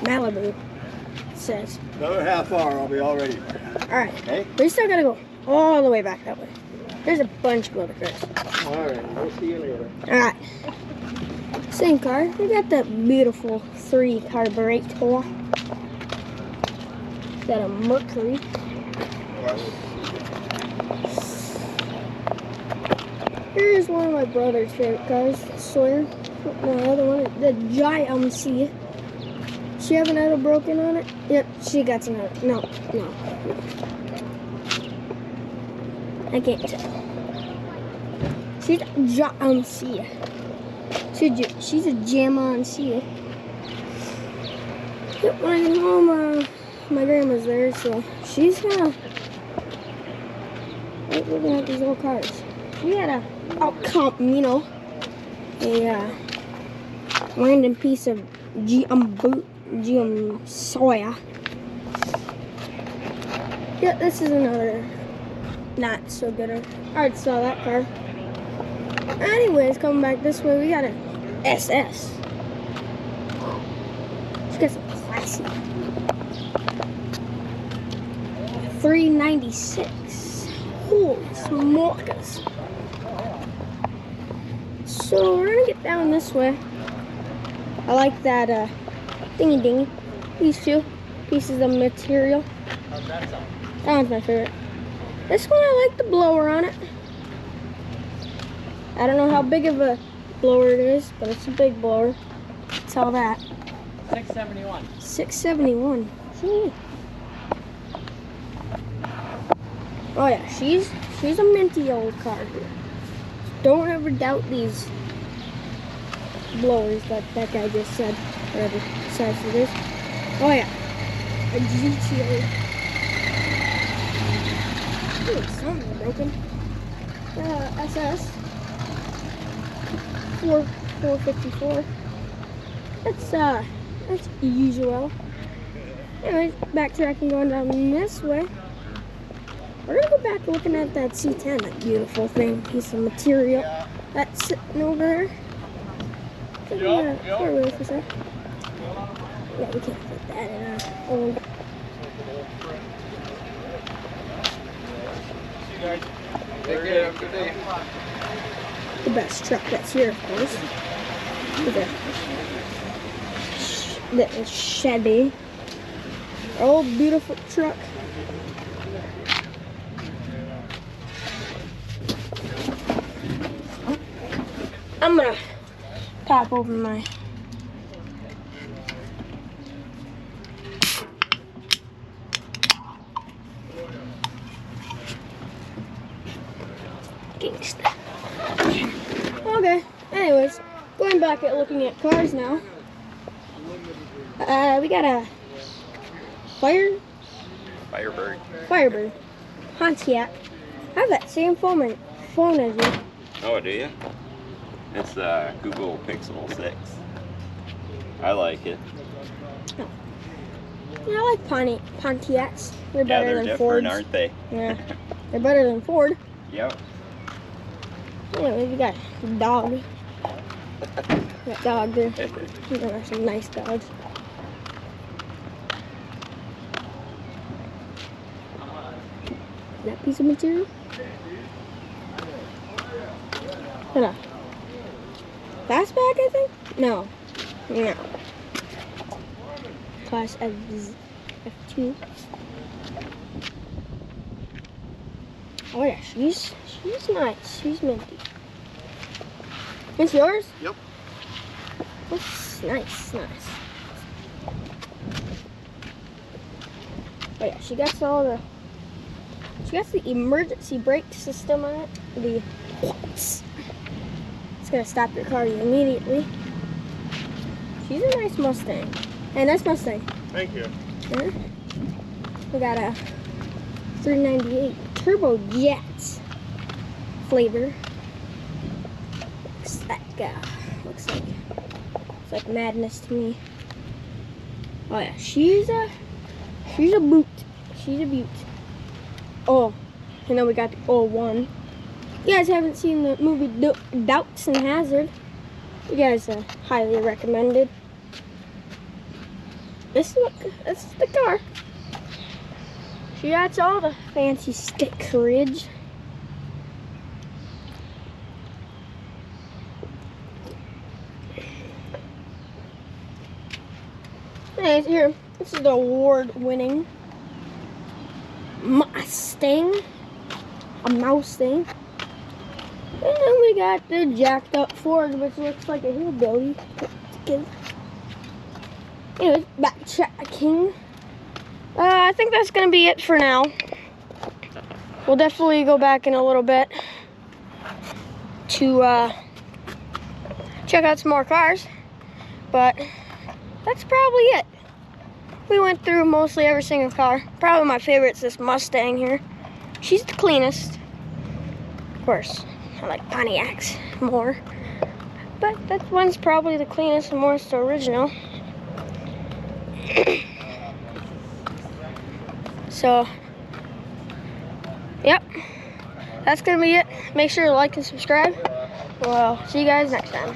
Malibu, it says. Another half hour, I'll be all ready. Alright, Okay? we still gotta go all the way back that way. There's a bunch of other cars. Alright, we'll see you later. Alright. Same car. We got the beautiful 3 carburetor. Got a Mercury. Here's one of my brother's favorite cars, Sawyer. The other one, the GMC. She have an auto broken on it? Yep, she got an auto. No. I can't tell. She's a GMC. She's a GMC. Yep, when I get home, my grandma's there, so she's gonna like looking at these old cars. We had a Camino, a random piece of GM soya. Yeah, this is another not so good. I already saw that car. Anyways, coming back this way, we got an SS. She got some classy. 396. Holy smokers. So we're gonna get down this way. I like that dingy dingy. These 2 pieces of material. That one's my favorite. This one I like the blower on it. I don't know how big of a blower it is, but it's a big blower. That's all that. 671. 671. Ooh. Oh yeah, she's a minty old car here. Don't ever doubt these blowers that guy just said, whatever size it is. Oh yeah, a GTO. Ooh, something's broken. SS 454. That's usual. Anyways, backtracking, going down this way. We're gonna go back looking at that C10, that beautiful thing, piece of material that's sitting over there. Yeah, we can't put that in our old. The best truck that's here, of course. The Chevy. Old beautiful truck. I'm gonna pop open my gangsta. Okay, anyways, going back at looking at cars now. We got a Firebird Pontiac. I have that same phone as you. Oh, do you? It's the Google Pixel 6. I like it. Oh. Yeah, I like Pontiacs. They're better than different, Fords. aren't they? Yeah, they're better than Ford. Yep. Anyway, we got a dog. That dog there. These are some nice dogs. That piece of material? Hold on. Fastback, I think? No. Class F2. Oh yeah, she's nice. She's minty. It's yours? Yep. That's nice. Oh yeah, she got the emergency brake system on it. It's gonna stop your car immediately. She's a nice Mustang. Hey, nice Mustang. Thank you. Yeah. We got a 398 Turbo Jet flavor. Looks like madness to me. Oh yeah, she's a boot. She's a beaut. Oh, and then we got the 01. You guys haven't seen the movie Doubts and Hazard? You guys highly recommended. this is the car. She got all the fancy stickerage. And here, this is the award-winning Mustang, a Mustang. And then we got the jacked up Ford, which looks like a hillbilly. Anyways, backtracking. I think that's gonna be it for now. We'll definitely go back in a little bit to check out some more cars, but that's probably it. We went through mostly every single car. Probably my favorite is this Mustang here. She's the cleanest. Of course, I like Pontiacs more, but that one's probably the cleanest and most original. So, yep, that's gonna be it. Make sure to like and subscribe. Well, see you guys next time.